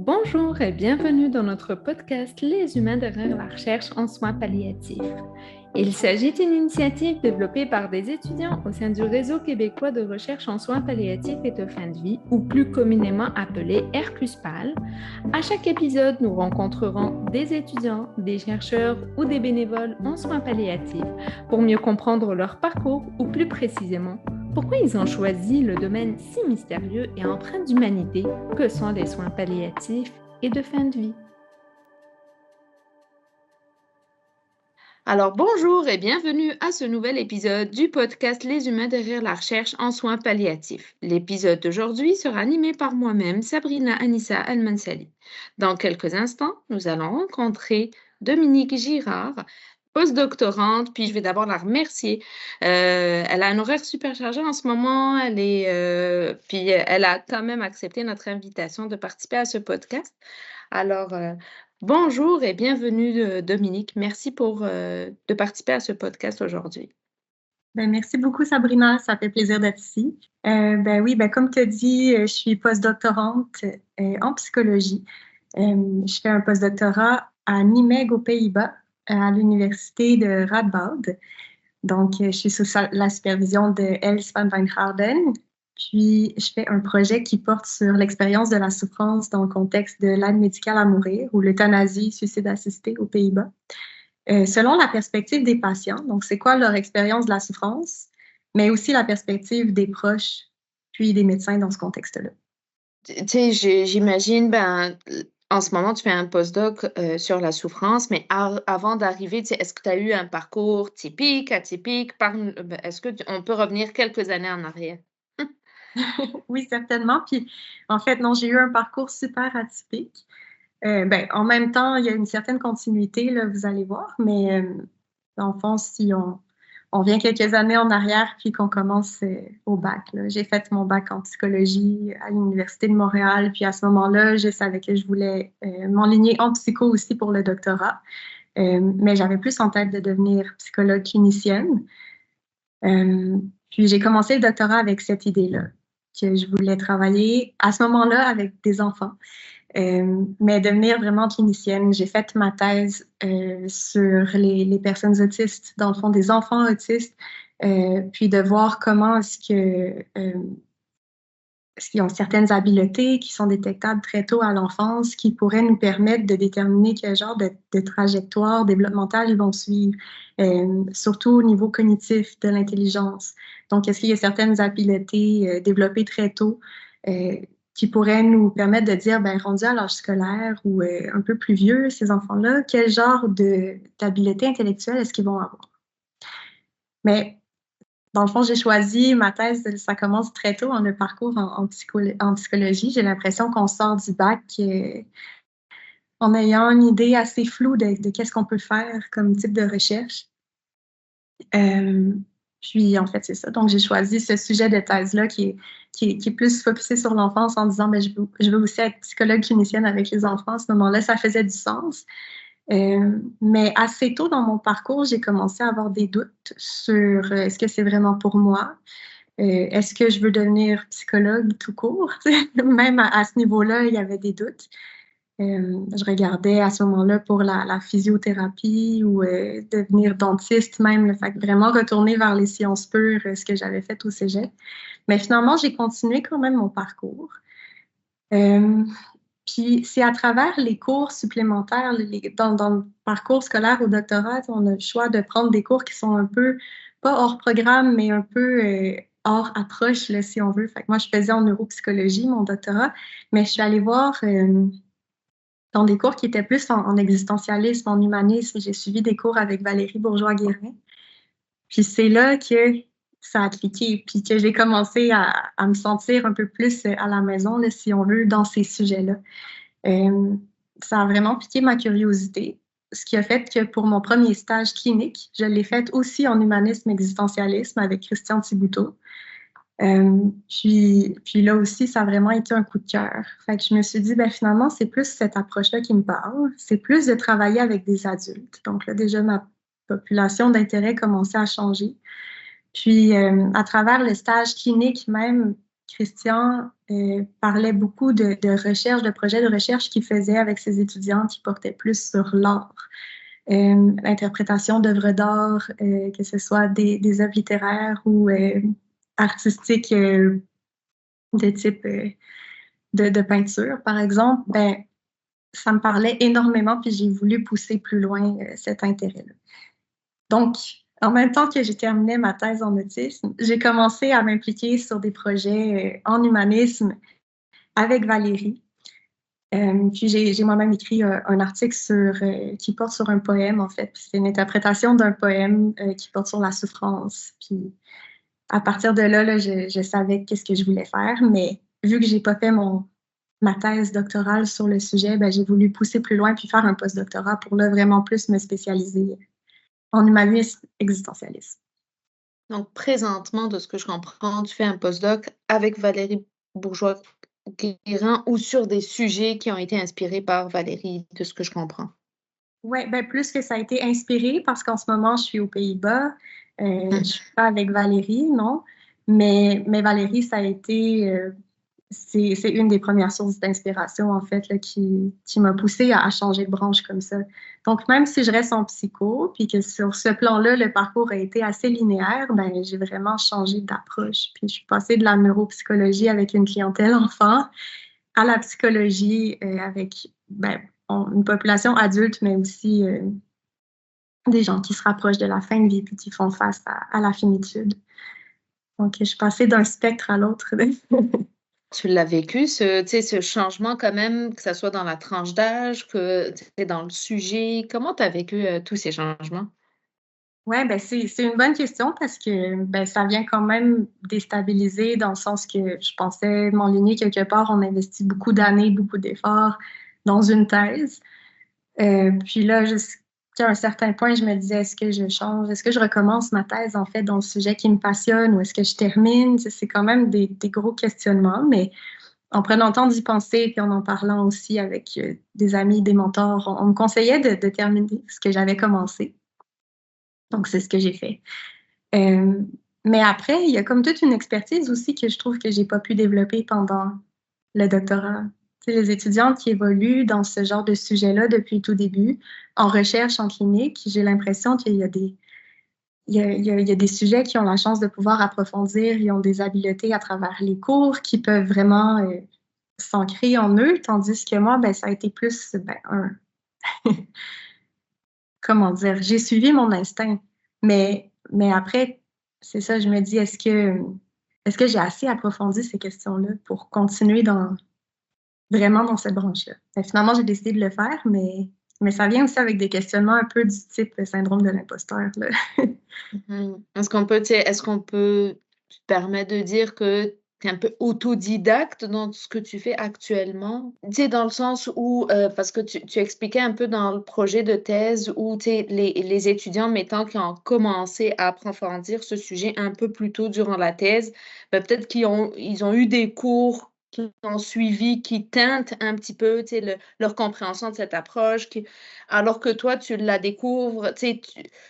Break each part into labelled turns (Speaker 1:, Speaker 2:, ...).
Speaker 1: Bonjour et bienvenue dans notre podcast Les humains derrière la recherche en soins palliatifs. Il s'agit d'une initiative développée par des étudiants au sein du Réseau québécois de recherche en soins palliatifs et de fin de vie, ou plus communément appelé RQSPAL. À chaque épisode, nous rencontrerons des étudiants, des chercheurs ou des bénévoles en soins palliatifs pour mieux comprendre leur parcours ou plus précisément pourquoi ils ont choisi le domaine si mystérieux et empreint d'humanité que sont les soins palliatifs et de fin de vie. Alors bonjour et bienvenue à ce nouvel épisode du podcast Les humains derrière la recherche en soins palliatifs. L'épisode d'aujourd'hui sera animé par moi-même, Sabrina Anissa Almansali. Dans quelques instants, nous allons rencontrer Dominique Girard, postdoctorante, puis je vais d'abord la remercier. Elle a un horaire super chargé en ce moment, puis elle a quand même accepté notre invitation de participer à ce podcast. Alors, bonjour et bienvenue Dominique. Merci de participer à ce podcast aujourd'hui.
Speaker 2: Merci beaucoup Sabrina, ça fait plaisir d'être ici. Oui, comme tu as dit, je suis postdoctorante en psychologie. Je fais un postdoctorat à Nijmegen aux Pays-Bas, à l'université de Radboud. Donc, je suis sous la supervision de Els van Wijngaarden. Puis, je fais un projet qui porte sur l'expérience de la souffrance dans le contexte de l'aide médicale à mourir ou l'euthanasie, suicide assisté aux Pays-Bas. Selon la perspective des patients, donc c'est quoi leur expérience de la souffrance, mais aussi la perspective des proches, puis des médecins dans ce contexte-là.
Speaker 1: Tu sais, j'imagine, en ce moment, tu fais un postdoc sur la souffrance, mais avant d'arriver, est-ce que tu as eu un parcours typique, atypique? Est-ce qu'on peut revenir quelques années en arrière?
Speaker 2: Oui, certainement. Puis, en fait, non, j'ai eu un parcours super atypique. En même temps, il y a une certaine continuité, là, vous allez voir, mais dans le fond, si on vient quelques années en arrière puis qu'on commence au bac, là. J'ai fait mon bac en psychologie à l'Université de Montréal, puis à ce moment-là, je savais que je voulais m'enligner en psycho aussi pour le doctorat, mais j'avais plus en tête de devenir psychologue clinicienne. Puis j'ai commencé le doctorat avec cette idée-là, que je voulais travailler à ce moment-là avec des enfants. Mais devenir vraiment clinicienne, j'ai fait ma thèse sur les personnes autistes, dans le fond des enfants autistes, puis de voir comment est-ce qu'ils ont certaines habiletés qui sont détectables très tôt à l'enfance, qui pourraient nous permettre de déterminer quel genre de trajectoire développementale ils vont suivre, surtout au niveau cognitif de l'intelligence. Donc, est-ce qu'il y a certaines habiletés développées très tôt qui pourraient nous permettre de dire, rendu à l'âge scolaire ou un peu plus vieux, ces enfants-là, quel genre d'habileté intellectuelle est-ce qu'ils vont avoir? Mais dans le fond, j'ai choisi ma thèse, ça commence très tôt le parcours en psychologie. J'ai l'impression qu'on sort du bac en ayant une idée assez floue de qu'est-ce qu'on peut faire comme type de recherche. Puis, en fait, c'est ça. Donc, j'ai choisi ce sujet de thèse-là qui est plus focusé sur l'enfance en disant, je veux aussi être psychologue clinicienne avec les enfants. À ce moment-là, ça faisait du sens. Mais assez tôt dans mon parcours, j'ai commencé à avoir des doutes sur est-ce que c'est vraiment pour moi? Est-ce que je veux devenir psychologue tout court? Même à ce niveau-là, il y avait des doutes. Je regardais à ce moment-là pour la physiothérapie ou devenir dentiste même. Fait que vraiment retourner vers les sciences pures, ce que j'avais fait au cégep. Mais finalement, j'ai continué quand même mon parcours. Puis c'est à travers les cours supplémentaires, dans le parcours scolaire au doctorat, on a le choix de prendre des cours qui sont un peu, pas hors programme, mais un peu hors approche, là, si on veut. Fait que moi, je faisais en neuropsychologie, mon doctorat, mais je suis allée voir dans des cours qui étaient plus en existentialisme, en humanisme. J'ai suivi des cours avec Valérie Bourgeois-Guérin. Puis c'est là que ça a cliqué, puis que j'ai commencé à me sentir un peu plus à la maison, là, si on veut, dans ces sujets-là. Ça a vraiment piqué ma curiosité, ce qui a fait que pour mon premier stage clinique, je l'ai fait aussi en humanisme existentialisme avec Christian Thibouteau. Puis là aussi, ça a vraiment été un coup de cœur. Fait que je me suis dit, finalement, c'est plus cette approche-là qui me parle. C'est plus de travailler avec des adultes. Donc là, déjà, ma population d'intérêt commençait à changer. Puis, à travers le stage clinique même Christian parlait beaucoup de recherche, de projets de recherche qu'il faisait avec ses étudiants qui portaient plus sur l'art, l'interprétation d'œuvres d'art, que ce soit des œuvres littéraires ou artistiques de type de peinture, par exemple. Ben, ça me parlait énormément, puis j'ai voulu pousser plus loin cet intérêt-là. Donc, en même temps que j'ai terminé ma thèse en autisme, j'ai commencé à m'impliquer sur des projets en humanisme avec Valérie. Puis j'ai moi-même écrit un article qui porte sur un poème, en fait. C'est une interprétation d'un poème qui porte sur la souffrance. Puis à partir de là, je savais qu'est-ce que je voulais faire, mais vu que j'ai pas fait ma thèse doctorale sur le sujet, ben, j'ai voulu pousser plus loin puis faire un post-doctorat pour là vraiment plus me spécialiser en humanisme existentialiste.
Speaker 1: Donc, présentement, de ce que je comprends, tu fais un postdoc avec Valérie Bourgeois-Guérin ou sur des sujets qui ont été inspirés par Valérie, de ce que je comprends.
Speaker 2: Oui, ben plus que ça a été inspiré parce qu'en ce moment, je suis aux Pays-Bas. Je ne suis pas avec Valérie, non. Mais Valérie, ça a été c'est une des premières sources d'inspiration, en fait, là, qui m'a poussée à changer de branche comme ça. Donc, même si je reste en psycho, puis que sur ce plan-là, le parcours a été assez linéaire, ben, j'ai vraiment changé d'approche. Puis, je suis passée de la neuropsychologie avec une clientèle enfant à la psychologie avec ben, une population adulte, mais aussi des gens qui se rapprochent de la fin de vie puis qui font face à la finitude. Donc, je suis passée d'un spectre à l'autre.
Speaker 1: Tu l'as vécu, ce changement quand même, que ça soit dans la tranche d'âge, que dans le sujet. Comment tu as vécu tous ces changements?
Speaker 2: Oui, ben c'est une bonne question parce que ben, ça vient quand même déstabiliser dans le sens que je pensais m'enligner quelque part, on investit beaucoup d'années, beaucoup d'efforts dans une thèse. Puis là, jusqu'à un certain point, je me disais, est-ce que je change? Est-ce que je recommence ma thèse, en fait, dans le sujet qui me passionne ou est-ce que je termine? C'est quand même des gros questionnements, mais en prenant le temps d'y penser puis en parlant aussi avec des amis, des mentors, on me conseillait de terminer ce que j'avais commencé. Donc, c'est ce que j'ai fait. Euh, mais après, il y a comme toute une expertise aussi que je trouve que j'ai pas pu développer pendant le doctorat. Tu sais, les étudiantes qui évoluent dans ce genre de sujet-là depuis le tout début, en recherche, en clinique, j'ai l'impression qu'il y a il y a des sujets qui ont la chance de pouvoir approfondir, ils ont des habiletés à travers les cours qui peuvent vraiment s'ancrer en eux, tandis que moi, ben, ça a été plus comment dire, j'ai suivi mon instinct. Mais après, c'est ça, je me dis, est-ce que j'ai assez approfondi ces questions-là pour continuer vraiment dans cette branche-là? Ben, finalement, j'ai décidé de le faire, mais ça vient aussi avec des questionnements un peu du type syndrome de l'imposteur, là.
Speaker 1: Est-ce qu'on peut te permettre de dire que tu es un peu autodidacte dans ce que tu fais actuellement? Tu sais, dans le sens où, parce que tu expliquais un peu dans le projet de thèse où, tu sais, les étudiants, mettons, qui ont commencé à approfondir ce sujet un peu plus tôt durant la thèse, ben, peut-être ils ont eu des cours qui ont suivi, qui teintent un petit peu, tu sais, leur compréhension de cette approche, alors que toi, tu la découvres, tu sais,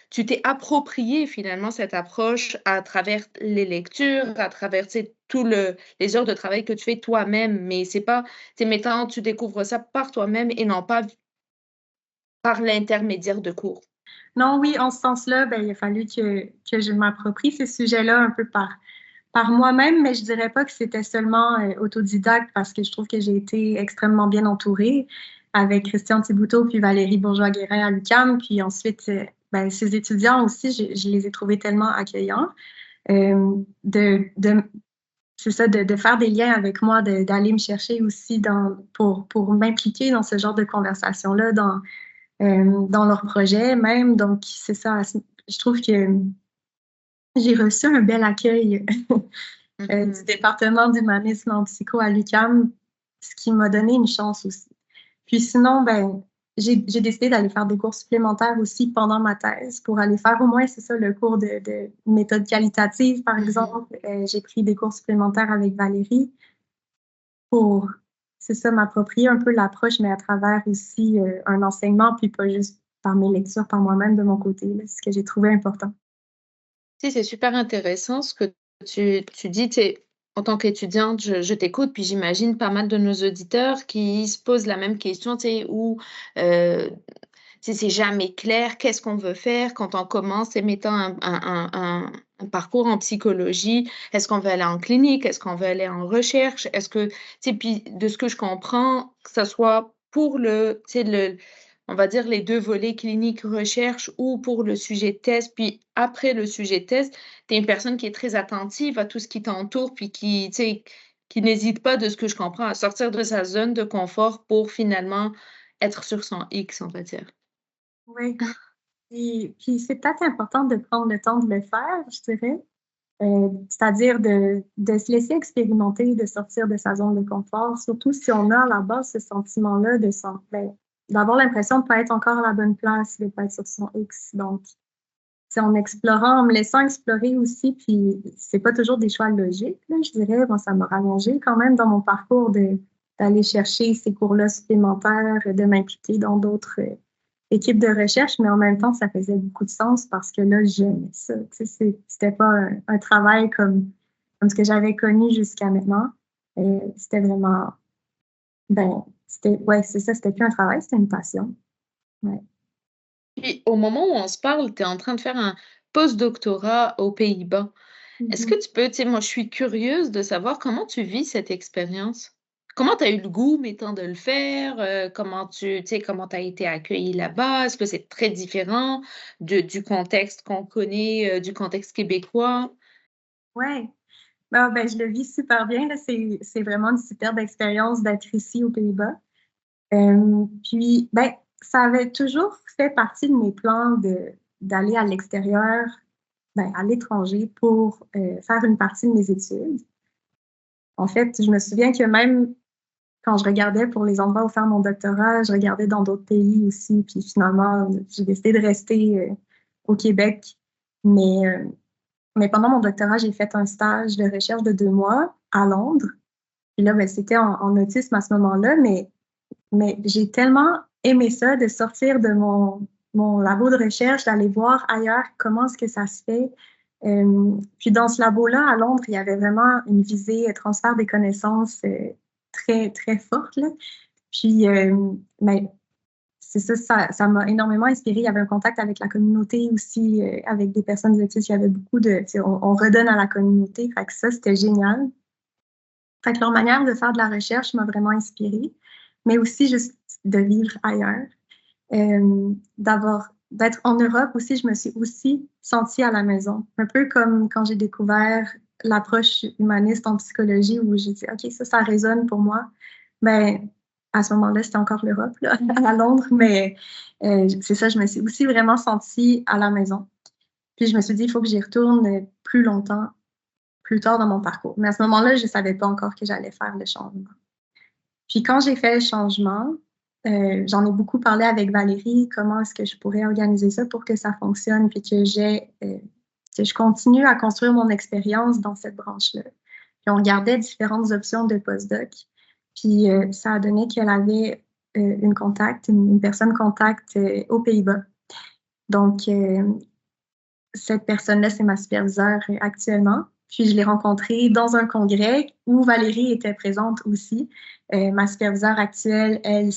Speaker 1: tu t'es approprié finalement cette approche à travers les lectures, à travers, tu sais, les heures de travail que tu fais toi-même, mais c'est pas, tu sais, mettons, tu découvres ça par toi-même et non pas par l'intermédiaire de cours.
Speaker 2: Non, oui, en ce sens-là, ben, il a fallu que je m'approprie ces sujets-là un peu par moi-même, mais je dirais pas que c'était seulement autodidacte parce que je trouve que j'ai été extrêmement bien entourée avec Christian Thibouteau puis Valérie Bourgeois-Guérin à l'UQAM. Puis ensuite, ben, ces étudiants aussi, je les ai trouvés tellement accueillants. Euh, de, de, c'est ça, de faire des liens avec moi, d'aller me chercher aussi pour m'impliquer dans ce genre de conversation-là, dans leur projet même. Donc, c'est ça, je trouve que j'ai reçu un bel accueil du département d'humanisme en psycho à l'UQAM, ce qui m'a donné une chance aussi. Puis sinon, ben, j'ai décidé d'aller faire des cours supplémentaires aussi pendant ma thèse pour aller faire au moins, c'est ça, le cours de méthode qualitative, par exemple. J'ai pris des cours supplémentaires avec Valérie pour, c'est ça, m'approprier un peu l'approche, mais à travers aussi un enseignement, puis pas juste par mes lectures, par moi-même de mon côté, là, ce que j'ai trouvé important.
Speaker 1: Tu sais, c'est super intéressant ce que tu dis, tu sais, En tant qu'étudiante, je t'écoute, puis j'imagine pas mal de nos auditeurs qui se posent la même question, tu sais, où, heu, tu sais, c'est jamais clair, qu'est-ce qu'on veut faire quand on commence, et mettant un parcours en psychologie? Est-ce qu'on veut aller en clinique? Est-ce qu'on veut aller en recherche? Est-ce que tu sais, puis de ce que je comprends, que ça soit pour le tu sais, on va dire les 2 volets clinique, recherche, ou pour le sujet test, puis après le sujet test, tu es une personne qui est très attentive à tout ce qui t'entoure, puis qui, tu sais, qui n'hésite pas, de ce que je comprends, à sortir de sa zone de confort pour finalement être sur son X, on va dire.
Speaker 2: Oui. Puis c'est peut-être important de prendre le temps de le faire, je dirais. C'est-à-dire de se laisser expérimenter, de sortir de sa zone de confort, surtout si on a à la base ce sentiment-là d'avoir l'impression de ne pas être encore à la bonne place, de ne pas être sur son X. Donc, c'est en explorant, en me laissant explorer aussi, puis c'est pas toujours des choix logiques, là, je dirais. Bon, ça m'a rallongé quand même dans mon parcours d'aller chercher ces cours-là supplémentaires, de m'impliquer dans d'autres équipes de recherche, mais en même temps, ça faisait beaucoup de sens parce que là, j'aimais ça. Tu sais, c'était pas un travail comme ce que j'avais connu jusqu'à maintenant. C'était vraiment, ouais, c'est ça, c'était plus un travail, c'était une passion. Ouais.
Speaker 1: Puis au moment où on se parle, tu es en train de faire un post-doctorat aux Pays-Bas. Est-ce que
Speaker 2: Mhm.
Speaker 1: tu peux, tu sais, moi je suis curieuse de savoir comment tu vis cette expérience? Comment tu as eu le goût, mettons, de le faire? Comment tu sais, comment tu as été accueillie là-bas? Est-ce que c'est très différent du contexte qu'on connaît, du contexte québécois?
Speaker 2: Ouais. Je le vis super bien. Là. C'est vraiment une superbe expérience d'être ici aux Pays-Bas. Puis, ça avait toujours fait partie de mes plans d'aller à l'extérieur, à l'étranger, pour faire une partie de mes études. En fait, je me souviens que même quand je regardais pour les endroits où faire mon doctorat, je regardais dans d'autres pays aussi. Puis finalement, j'ai décidé de rester au Québec. Mais, euh, mais pendant mon doctorat, j'ai fait un stage de recherche de 2 mois à Londres. Puis là, c'était en autisme à ce moment-là, mais j'ai tellement aimé ça, de sortir de mon labo de recherche, d'aller voir ailleurs comment est-ce que ça se fait. Puis dans ce labo-là, à Londres, il y avait vraiment une visée transfert des connaissances très, très forte, là. Puis, mais c'est ça, ça m'a énormément inspirée. Il y avait un contact avec la communauté aussi, avec des personnes autistes. Il y avait beaucoup tu sais, on redonne à la communauté. Fait que ça, c'était génial. Fait que leur manière de faire de la recherche m'a vraiment inspirée, mais aussi juste de vivre ailleurs. D'être en Europe aussi, je me suis aussi sentie à la maison. Un peu comme quand j'ai découvert l'approche humaniste en psychologie, où j'ai dit, OK, ça résonne pour moi. Mais à ce moment-là, c'était encore l'Europe, là, à Londres, mais c'est ça, je me suis aussi vraiment sentie à la maison. Puis je me suis dit, il faut que j'y retourne plus longtemps, plus tard dans mon parcours. Mais à ce moment-là, je ne savais pas encore que j'allais faire le changement. Puis quand j'ai fait le changement, j'en ai beaucoup parlé avec Valérie, comment est-ce que je pourrais organiser ça pour que ça fonctionne, puis que je continue à construire mon expérience dans cette branche-là. Puis on regardait différentes options de postdoc. Puis ça a donné qu'elle avait une personne contact aux Pays-Bas. Donc, cette personne-là, c'est ma superviseure actuellement. Puis je l'ai rencontrée dans un congrès où Valérie était présente aussi. Ma superviseure actuelle, elle,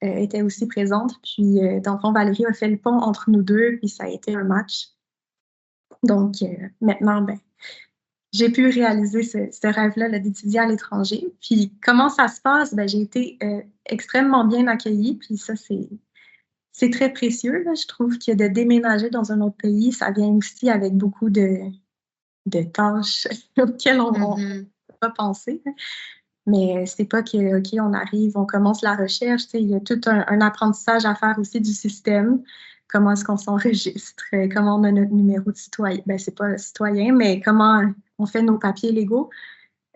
Speaker 2: était aussi présente. Puis dans le fond, Valérie a fait le pont entre nous deux, puis ça a été un match. Donc maintenant, j'ai pu réaliser ce rêve-là là, d'étudier à l'étranger. Puis comment ça se passe? J'ai été extrêmement bien accueillie. Puis ça, c'est très précieux, là. Je trouve que de déménager dans un autre pays, ça vient aussi avec beaucoup de tâches auxquelles on ne
Speaker 1: Mmh.
Speaker 2: peut pas penser, hein. Mais c'est pas que, OK, on arrive, on commence la recherche. Tu sais, il y a tout un apprentissage à faire aussi du système. Comment est-ce qu'on s'enregistre? Comment on a notre numéro de citoyen? C'est pas citoyen, mais comment on fait nos papiers légaux?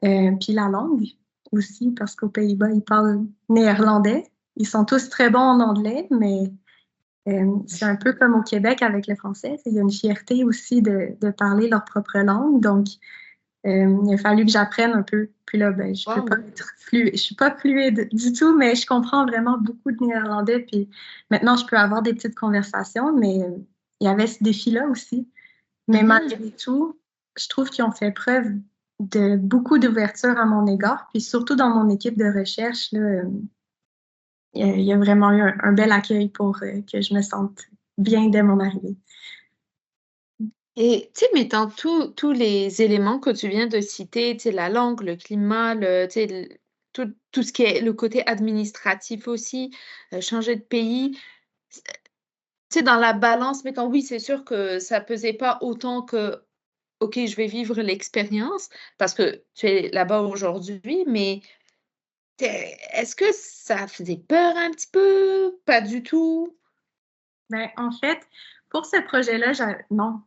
Speaker 2: Puis la langue aussi, parce qu'aux Pays-Bas, ils parlent néerlandais. Ils sont tous très bons en anglais, mais c'est un peu comme au Québec avec le français. Il y a une fierté aussi de parler leur propre langue. Donc, il a fallu que j'apprenne un peu. Puis là, je peux pas
Speaker 1: Wow!
Speaker 2: être fluide. Je suis pas fluide du tout, mais je comprends vraiment beaucoup de néerlandais. Puis maintenant, je peux avoir des petites conversations, mais il y avait ce défi-là aussi. Mais
Speaker 1: Mmh.
Speaker 2: malgré tout, je trouve qu'ils ont fait preuve de beaucoup d'ouverture à mon égard. Puis surtout dans mon équipe de recherche, là, il y a vraiment eu un bel accueil pour que je me sente bien dès mon arrivée.
Speaker 1: Et tu sais, mettant tous les éléments que tu viens de citer, tu sais, la langue, le climat, tu sais, tout ce qui est le côté administratif aussi, changer de pays, c tu sais, dans la balance, mettons, oui, c'est sûr que ça pesait pas autant que: «OK, je vais vivre l'expérience», parce que tu es là-bas aujourd'hui, mais tu est-ce que ça faisait peur un petit peu? Pas du tout?
Speaker 2: Ben, en fait, pour ce projet-là, non,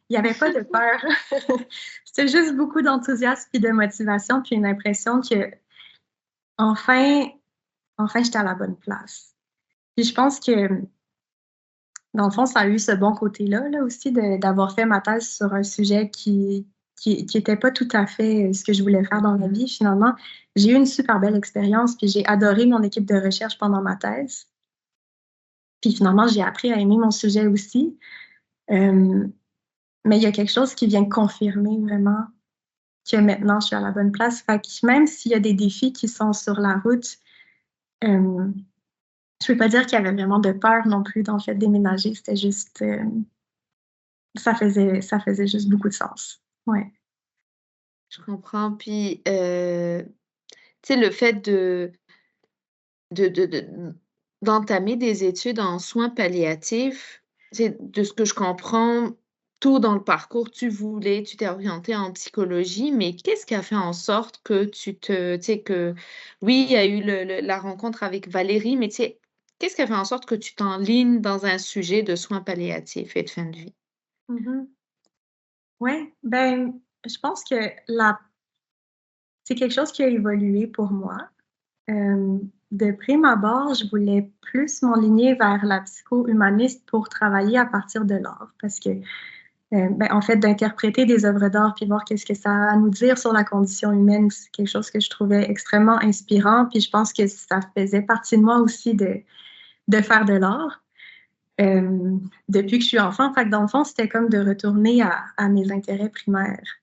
Speaker 2: il n'y avait pas de peur. C'était juste beaucoup d'enthousiasme puis de motivation, puis une impression que enfin, enfin, j'étais à la bonne place. Puis je pense que, dans le fond, ça a eu ce bon côté-là, là, aussi, d'avoir fait ma thèse sur un sujet qui était pas tout à fait ce que je voulais faire dans la vie, finalement. J'ai eu une super belle expérience, puis j'ai adoré mon équipe de recherche pendant ma thèse. Puis finalement, j'ai appris à aimer mon sujet aussi. Euh, mais il y a quelque chose qui vient confirmer vraiment que maintenant, je suis à la bonne place. Fait que même s'il y a des défis qui sont sur la route, euh, je ne peux pas dire qu'il y avait vraiment de peur non plus dans le fait de déménager. C'était juste, ça faisait juste beaucoup de sens. Ouais.
Speaker 1: Je comprends, puis, tu sais, le fait de d'entamer des études en soins palliatifs, c'est de ce que je comprends, tôt dans le parcours, tu t'es orienté en psychologie, mais qu'est-ce qui a fait en sorte que tu sais, que oui, il y a eu la rencontre avec Valérie, mais tu sais, qu'est-ce qui a fait en sorte que tu t'enlignes dans un sujet de soins palliatifs et de fin de vie?
Speaker 2: Mhm. Ouais, ben, je pense que c'est quelque chose qui a évolué pour moi. Euh, de prime abord, je voulais plus m'enligner vers la psycho-humaniste pour travailler à partir de l'art, parce que ben, en fait, d'interpréter des œuvres d'art puis voir qu'est-ce que ça a à nous dire sur la condition humaine, c'est quelque chose que je trouvais extrêmement inspirant. Puis je pense que ça faisait partie de moi aussi de faire de l'art depuis que je suis enfant. Fait que dans le fond, c'était comme de retourner à mes intérêts primaires.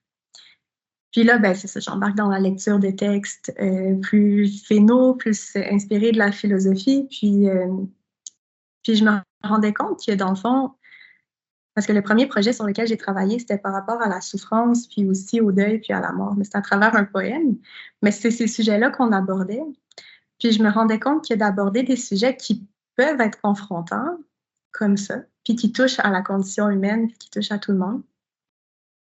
Speaker 2: Puis là, ben, c'est ça, j'embarque dans la lecture de textes plus phéno, plus inspirés de la philosophie. Puis je me rendais compte que dans le fond, parce que le premier projet sur lequel j'ai travaillé, c'était par rapport à la souffrance, puis aussi au deuil, puis à la mort. Mais c'était à travers un poème. Mais c'est ces sujets-là qu'on abordait. Puis je me rendais compte que d'aborder des sujets qui peuvent être confrontants, comme ça, puis qui touchent à la condition humaine, puis qui touchent à tout le monde,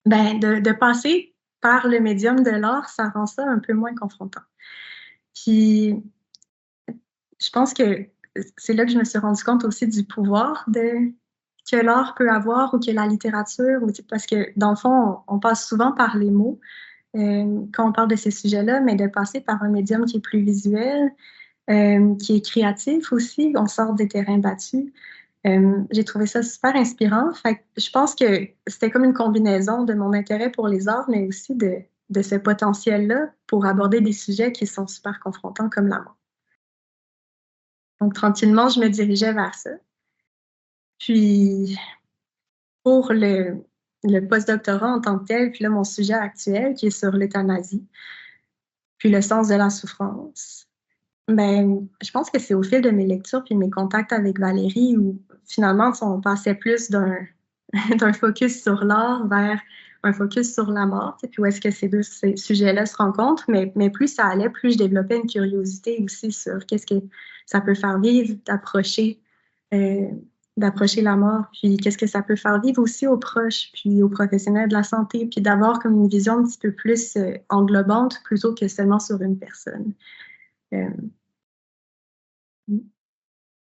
Speaker 2: ben de passer par le médium de l'art, ça rend ça un peu moins confrontant. Puis je pense que c'est là que je me suis rendu compte aussi du pouvoir que l'art peut avoir ou que la littérature, parce que dans le fond, on passe souvent par les mots quand on parle de ces sujets-là, mais de passer par un médium qui est plus visuel, qui est créatif aussi, on sort des terrains battus. J'ai trouvé ça super inspirant. Fait que je pense que c'était comme une combinaison de mon intérêt pour les arts, mais aussi de ce potentiel-là pour aborder des sujets qui sont super confrontants comme la mort. Donc, tranquillement, je me dirigeais vers ça. Puis, pour le postdoctorat en tant que tel, puis là, mon sujet actuel qui est sur l'euthanasie, puis le sens de la souffrance, ben, je pense que c'est au fil de mes lectures puis mes contacts avec Valérie où finalement, on passait plus d'un focus sur l'art vers un focus sur la mort, puis où est-ce que ces sujets-là se rencontrent, mais plus ça allait, plus je développais une curiosité aussi sur qu'est-ce que ça peut faire vivre euh, d'approcher la mort, puis qu'est-ce que ça peut faire vivre aussi aux proches, puis aux professionnels de la santé, puis d'avoir comme une vision un petit peu plus englobante plutôt que seulement sur une personne. Euh,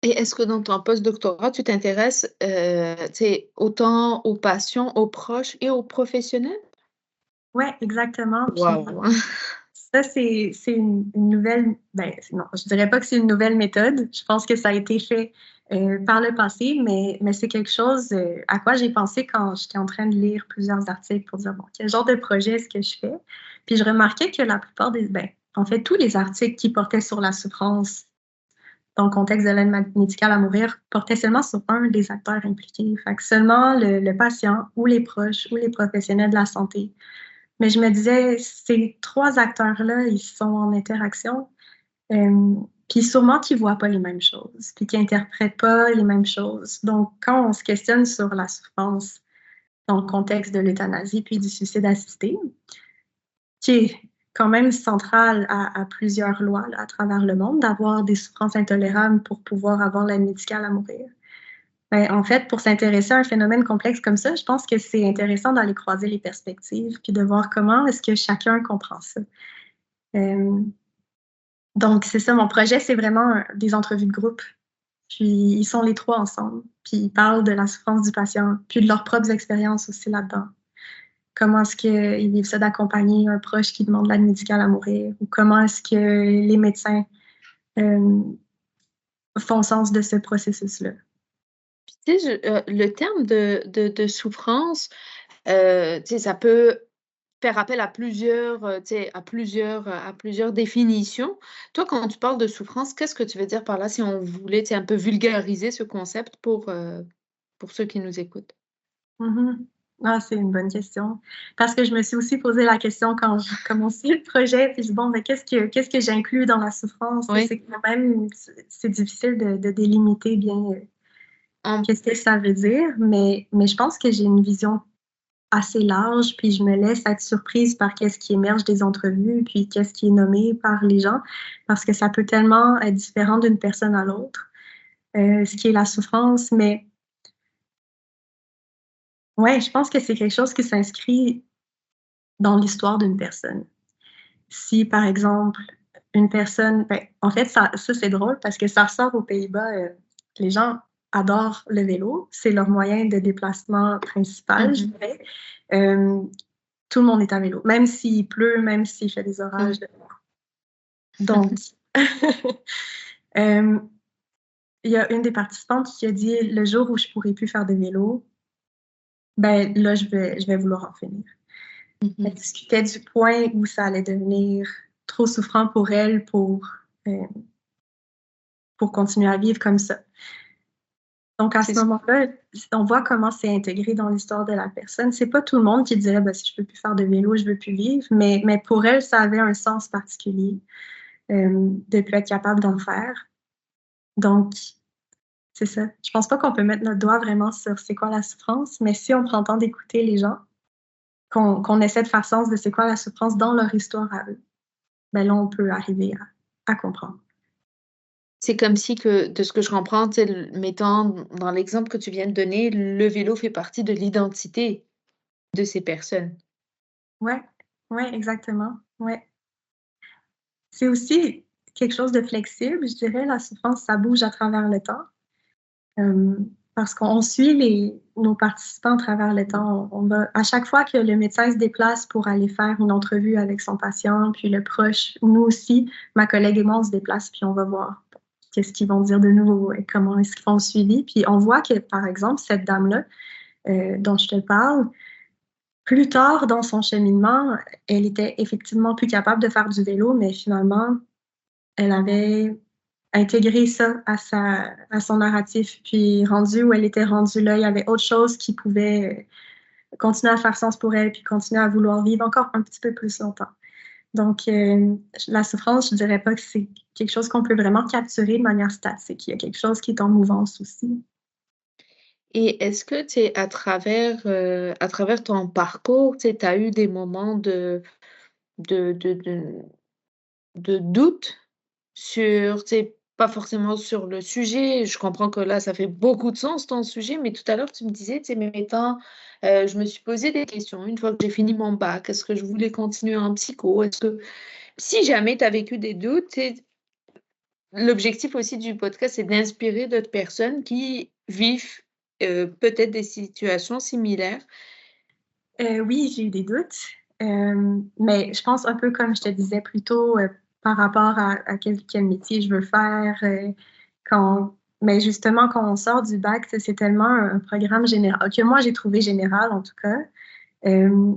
Speaker 1: Et est-ce que dans ton postdoctorat, tu t'intéresses, tu sais, autant aux patients, aux proches et aux professionnels?
Speaker 2: ouais, exactement. Puis
Speaker 1: Waouh!
Speaker 2: ça, c'est une nouvelle, ben, non, je dirais pas que c'est une nouvelle méthode. Je pense que ça a été fait par le passé, mais c'est quelque chose à quoi j'ai pensé quand j'étais en train de lire plusieurs articles pour dire, bon, quel genre de projet est-ce que je fais? Puis je remarquais que la plupart ben, en fait, tous les articles qui portaient sur la souffrance dans le contexte de l'aide médicale à mourir portaient seulement sur un des acteurs impliqués. Fait que seulement le patient ou les proches ou les professionnels de la santé Mais je me disais, ces trois acteurs-là, ils sont en interaction. Puis sûrement qu'ils voient pas les mêmes choses, puis qu'ils interprètent pas les mêmes choses. Donc, quand on se questionne sur la souffrance dans le contexte de l'euthanasie puis du suicide assisté, qui est quand même central à plusieurs lois là, à travers le monde, d'avoir des souffrances intolérables pour pouvoir avoir l'aide médicale à mourir. Ben, en fait, pour s'intéresser à un phénomène complexe comme ça, je pense que c'est intéressant d'aller croiser les perspectives puis de voir comment est-ce que chacun comprend ça. Euh, donc, c'est ça, mon projet, c'est vraiment des entrevues de groupe. Puis, ils sont les trois ensemble. Puis, ils parlent de la souffrance du patient, puis de leurs propres expériences aussi là-dedans. Comment est-ce qu'ils vivent ça d'accompagner un proche qui demande l'aide médicale à mourir? Ou comment est-ce que les médecins euh, font sens de ce processus-là?
Speaker 1: Tu sais, le terme de souffrance, tu sais, ça peut faire appel à plusieurs, tu sais, à plusieurs définitions. Toi, quand tu parles de souffrance, qu'est-ce que tu veux dire par là, si on voulait, tu sais, un peu vulgariser ce concept pour ceux qui nous écoutent?
Speaker 2: Mhm. Ah, c'est une bonne question. Parce que je me suis aussi posé la question quand j'ai commencé le projet, puis je dis, bon, mais qu'est-ce que j'inclus dans la souffrance?
Speaker 1: Oui.
Speaker 2: C'est quand même, c'est difficile de délimiter bien
Speaker 1: En
Speaker 2: qu'est-ce que ça veut dire, mais je pense que j'ai une vision assez large, puis je me laisse être surprise par qu'est-ce qui émerge des entrevues, puis qu'est-ce qui est nommé par les gens, parce que ça peut tellement être différent d'une personne à l'autre, ce qui est la souffrance, mais ouais, je pense que c'est quelque chose qui s'inscrit dans l'histoire d'une personne. Si, par exemple, une personne, ben, en fait, ça c'est drôle parce que ça ressort aux Pays-Bas, les gens adorent le vélo, c'est leur moyen de déplacement principal, je
Speaker 1: Mmh.
Speaker 2: dirais. Euh, Tout le monde est à vélo, même s'il pleut, même s'il fait des orages.
Speaker 1: Oui.
Speaker 2: Donc, euh, il y a une des participantes qui a dit le jour où je pourrai plus faire de vélo, ben là, je vais vouloir en finir. Elle
Speaker 1: Mmh.
Speaker 2: discutait du point où ça allait devenir trop souffrant pour elle euh, pour continuer à vivre comme ça. Donc, à
Speaker 1: C'est
Speaker 2: ce
Speaker 1: s
Speaker 2: moment-là, on voit comment c'est intégré dans l'histoire de la personne. C'est pas tout le monde qui dirait, ben, si je peux plus faire de vélo, je veux plus vivre, mais pour elle, ça avait un sens particulier de plus être capable d'en faire. Donc, c'est ça. Je pense pas qu'on peut mettre notre doigt vraiment sur c'est quoi la souffrance, mais si on prend le temps d'écouter les gens, qu'on essaie de faire sens de c'est quoi la souffrance dans leur histoire à eux, ben là, on peut arriver à comprendre.
Speaker 1: c'est comme si que de ce que je comprends, tu sais, mettant dans l'exemple que tu viens de donner, le vélo fait partie de l'identité de ces personnes.
Speaker 2: Ouais, ouais, exactement. Ouais. C'est aussi quelque chose de flexible, je dirais. La souffrance, ça bouge à travers le temps. Euh, Parce qu'on suit nos participants à travers le temps. À chaque fois que le médecin se déplace pour aller faire une entrevue avec son patient, puis le proche, nous aussi, ma collègue et moi, on se déplace, puis on va voir qu'est-ce qu'ils vont dire de nouveau et comment est-ce qu'ils font le suivi. Puis on voit que, par exemple, cette dame-là, dont je te parle, plus tard dans son cheminement, elle était effectivement plus capable de faire du vélo, mais finalement, elle avait intégré ça à son narratif. Puis rendu où elle était rendue là, il y avait autre chose qui pouvait continuer à faire sens pour elle, puis continuer à vouloir vivre encore un petit peu plus longtemps. Donc, la souffrance, je dirais pas que c'est quelque chose qu'on peut vraiment capturer de manière statique. Il y a quelque chose qui est en mouvance aussi.
Speaker 1: Et est-ce que, tu sais, à travers ton parcours, tu sais, tu as eu des moments de de de de doute sur, tu sais, pas forcément sur le sujet, je comprends que là, ça fait beaucoup de sens ton sujet, mais tout à l'heure, tu me disais, tu sais, mais étant, je me suis posé des questions une fois que j'ai fini mon bac. Est-ce que je voulais continuer en psycho? Est-ce que si jamais tu as vécu des doutes, tu sais, l'objectif aussi du podcast, c'est d'inspirer d'autres personnes qui vivent, peut-être des situations similaires.
Speaker 2: Oui, j'ai eu des doutes, mais je pense un peu comme je te disais plus tôt, par rapport à quel métier je veux faire, mais justement, quand on sort du bac, c'est tellement un programme général, que moi j'ai trouvé général en tout cas, euh,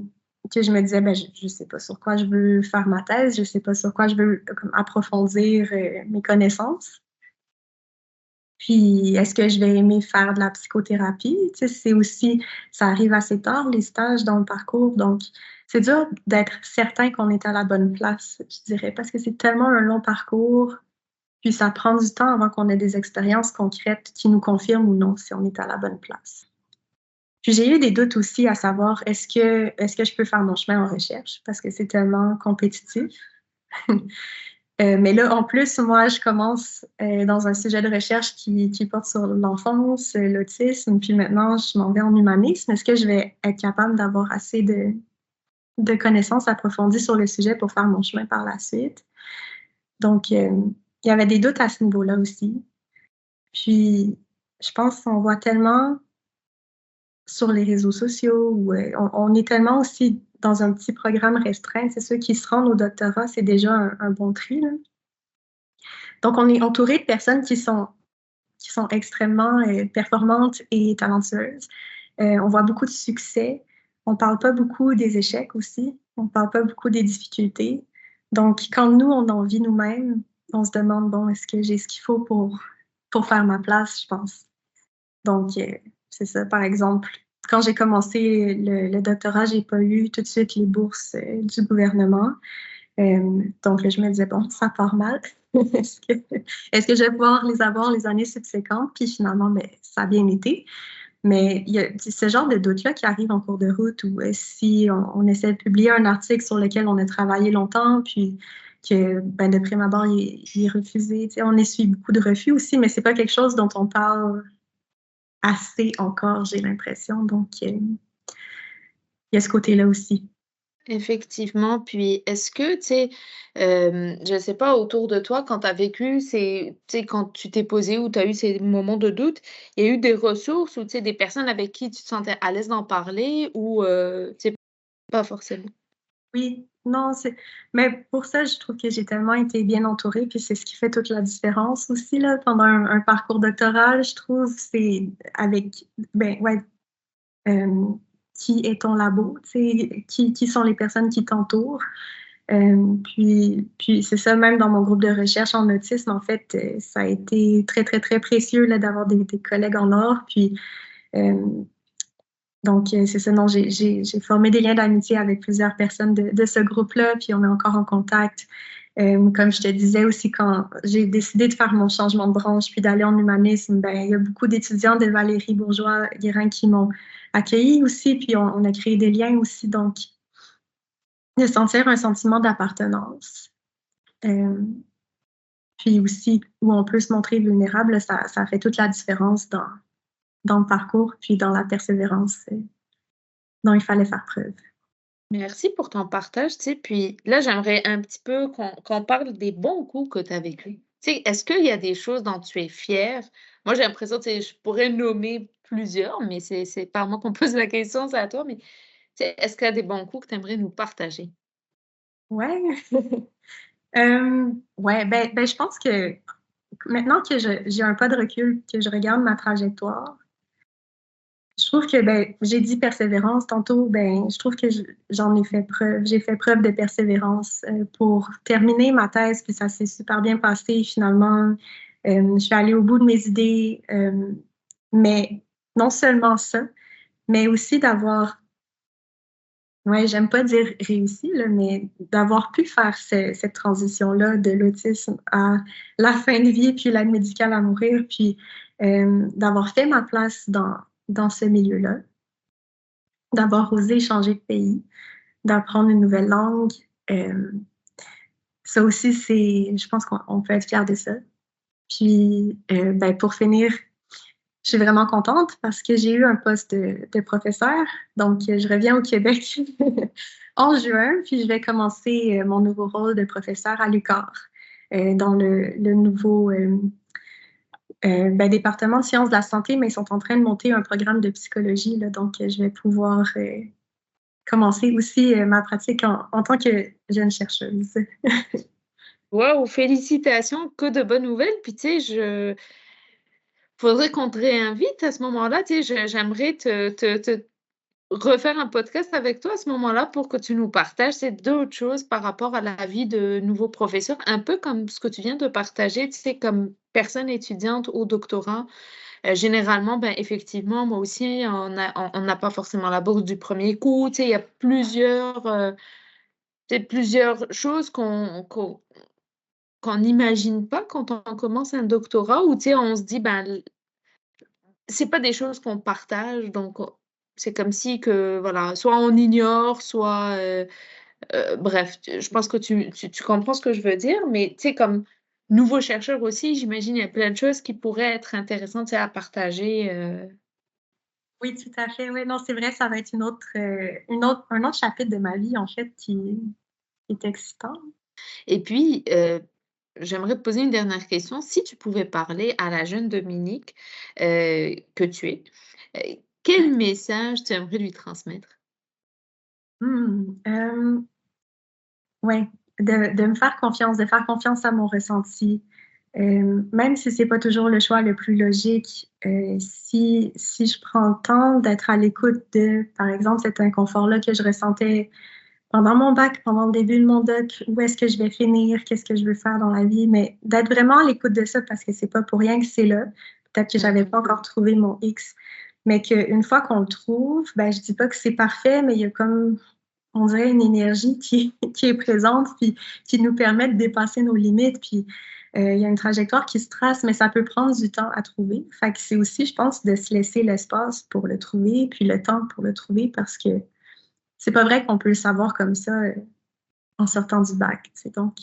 Speaker 2: que je me disais, ben, je sais pas sur quoi je veux faire ma thèse, je sais pas sur quoi je veux comme, approfondir mes connaissances. Puis, est-ce que je vais aimer faire de la psychothérapie? Tu sais, c'est aussi, ça arrive assez tard, les stages dans le parcours. Donc, c'est dur d'être certain qu'on est à la bonne place, je dirais, parce que c'est tellement un long parcours, puis ça prend du temps avant qu'on ait des expériences concrètes qui nous confirment ou non si on est à la bonne place. Puis j'ai eu des doutes aussi à savoir est-ce que je peux faire mon chemin en recherche parce que c'est tellement compétitif. Mais là, en plus, moi, je commence dans un sujet de recherche qui porte sur l'enfance, l'autisme, puis maintenant, je m'en vais en humanisme. Est-ce que je vais être capable d'avoir assez de connaissances approfondies sur le sujet pour faire mon chemin par la suite? Donc, il y avait des doutes à ce niveau-là aussi. Puis, je pense qu'on voit tellement sur les réseaux sociaux, où on est tellement aussi dans un petit programme restreint. C'est ceux qui se rendent au doctorat, c'est déjà un bon tri, là. Donc, on est entouré de personnes qui sont extrêmement performantes et talentueuses. On voit beaucoup de succès. On ne parle pas beaucoup des échecs aussi. On ne parle pas beaucoup des difficultés. Donc, quand nous, on en vit nous-mêmes, on se demande, bon, est-ce que j'ai ce qu'il faut pour faire ma place, je pense. Donc, c'est ça. Par exemple, quand j'ai commencé le doctorat, j'ai pas eu tout de suite les bourses du gouvernement. Donc, là, je me disais, bon, ça part mal. Est-ce que je vais pouvoir les avoir les années subséquentes? Puis finalement, ben, ça a bien été. Mais il y a ce genre de doute-là qui arrive en cours de route où si on essaie de publier un article sur lequel on a travaillé longtemps, puis que ben, de prime abord, il est refusé. Tu sais, on essuie beaucoup de refus aussi, mais c'est pas quelque chose dont on parle assez encore, j'ai l'impression. Donc, il y a ce côté-là aussi.
Speaker 1: Effectivement, puis est-ce que, tu sais, je sais pas, autour de toi, quand tu as vécu tu sais, quand tu t'es posé ou tu as eu ces moments de doute, il y a eu des ressources ou, tu sais, des personnes avec qui tu te sentais à l'aise d'en parler ou, tu sais, pas forcément?
Speaker 2: Oui, non, mais pour ça, je trouve que j'ai tellement été bien entourée, puis c'est ce qui fait toute la différence aussi, là, pendant un parcours doctoral, je trouve, c'est avec, ben, ouais, euh, qui est ton labo, tu sais, qui sont les personnes qui t'entourent. Puis c'est ça, même dans mon groupe de recherche en autisme, en fait, ça a été très, très, très précieux, là, d'avoir des collègues en or, puis euh, donc, c'est ça, non, j'ai formé des liens d'amitié avec plusieurs personnes de ce groupe-là, puis on est encore en contact. Comme je te disais aussi, quand j'ai décidé de faire mon changement de branche puis d'aller en humanisme, ben, il y a beaucoup d'étudiants de Valérie Bourgeois-Guérin qui m'ont accueilli aussi, puis on a créé des liens aussi, donc de sentir un sentiment d'appartenance. Euh, Puis aussi, où on peut se montrer vulnérable, ça fait toute la différence dans le parcours, puis dans la persévérance dont il fallait faire preuve.
Speaker 1: Merci pour ton partage, tu sais, puis là, j'aimerais un petit peu qu'on parle des bons coups que tu as vécus. Tu sais, est-ce qu'il y a des choses dont tu es fière? Moi, j'ai l'impression, tu sais, je pourrais nommer plusieurs, mais c'est pas à moi qu'on pose la question, c'est à toi, mais tu sais, est-ce qu'il y a des bons coups que tu aimerais nous partager?
Speaker 2: Ouais. Ouais, ben, je pense que maintenant que j'ai un pas de recul, que je regarde ma trajectoire, je trouve que ben, j'ai dit persévérance tantôt, ben, je trouve que j'en ai fait preuve. J'ai fait preuve de persévérance pour terminer ma thèse, puis ça s'est super bien passé finalement. Je suis allée au bout de mes idées, mais non seulement ça, mais aussi d'avoir, ouais, j'aime pas dire réussi, là, mais d'avoir pu faire cette transition-là de l'autisme à la fin de vie, puis l'aide médicale à mourir, puis d'avoir fait ma place dans ce milieu-là, d'avoir osé changer de pays, d'apprendre une nouvelle langue. Euh, Ça aussi, je pense qu'on peut être fier de ça. Puis, ben, pour finir, je suis vraiment contente parce que j'ai eu un poste de professeur. Donc, je reviens au Québec en juin, puis je vais commencer mon nouveau rôle de professeur à l'UQAR, dans le nouveau ben, département de sciences de la santé, mais ils sont en train de monter un programme de psychologie, là, donc je vais pouvoir commencer aussi ma pratique en tant que jeune chercheuse.
Speaker 1: Waouh, félicitations, que de bonnes nouvelles. Puis, tu sais, faudrait qu'on te réinvite à ce moment-là. Tu sais, j'aimerais te refaire un podcast avec toi à ce moment-là pour que tu nous partages c'est d'autres choses par rapport à la vie de nouveaux professeurs, un peu comme ce que tu viens de partager, tu sais, comme personne étudiante au doctorat. Généralement, ben, effectivement, moi aussi, on n'a pas forcément la bourse du premier coup. Tu sais, il y a plusieurs choses qu'on n'imagine pas quand on commence un doctorat ou tu sais, on se dit, ben, c'est pas des choses qu'on partage, donc c'est comme si que, voilà, soit on ignore, soit, bref, je pense que tu comprends ce que je veux dire, mais tu sais, comme nouveau chercheur aussi, j'imagine il y a plein de choses qui pourraient être intéressantes, tu sais, à partager.
Speaker 2: Oui, tout à fait. Oui, non, c'est vrai, ça va être un autre chapitre de ma vie, en fait, qui est excitant.
Speaker 1: Et puis, j'aimerais te poser une dernière question. Si tu pouvais parler à la jeune Dominique, que tu es, quel message tu aimerais lui transmettre?
Speaker 2: Mmh, ouais, de me faire confiance, de faire confiance à mon ressenti. Même si c'est pas toujours le choix le plus logique, si je prends le temps d'être à l'écoute de, par exemple, cet inconfort-là que je ressentais pendant mon bac, pendant le début de mon doc, où est-ce que je vais finir, qu'est-ce que je veux faire dans la vie, mais d'être vraiment à l'écoute de ça parce que c'est pas pour rien que c'est là. Peut-être que j'avais
Speaker 1: Mmh.
Speaker 2: pas encore trouvé mon X, mais qu'une fois qu'on le trouve, ben, je dis pas que c'est parfait, mais il y a comme, on dirait une énergie qui est présente, puis qui nous permet de dépasser nos limites, puis il y a une trajectoire qui se trace, mais ça peut prendre du temps à trouver. Fait que c'est aussi, je pense, de se laisser l'espace pour le trouver, puis le temps pour le trouver, parce que c'est pas vrai qu'on peut le savoir comme ça en sortant du bac. C'est donc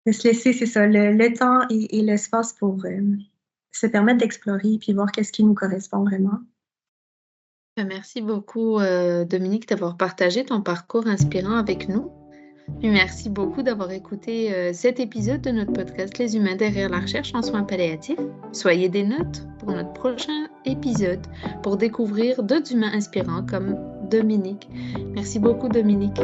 Speaker 2: de se laisser, c'est ça, le temps et l'espace pour se permettre d'explorer puis voir qu'est-ce qui nous correspond vraiment.
Speaker 1: Merci beaucoup, Dominique, d'avoir partagé ton parcours inspirant avec nous. Puis merci beaucoup d'avoir écouté, cet épisode de notre podcast Les humains derrière la recherche en soins palliatifs. Soyez des notes pour notre prochain épisode pour découvrir d'autres humains inspirants comme Dominique. Merci beaucoup, Dominique.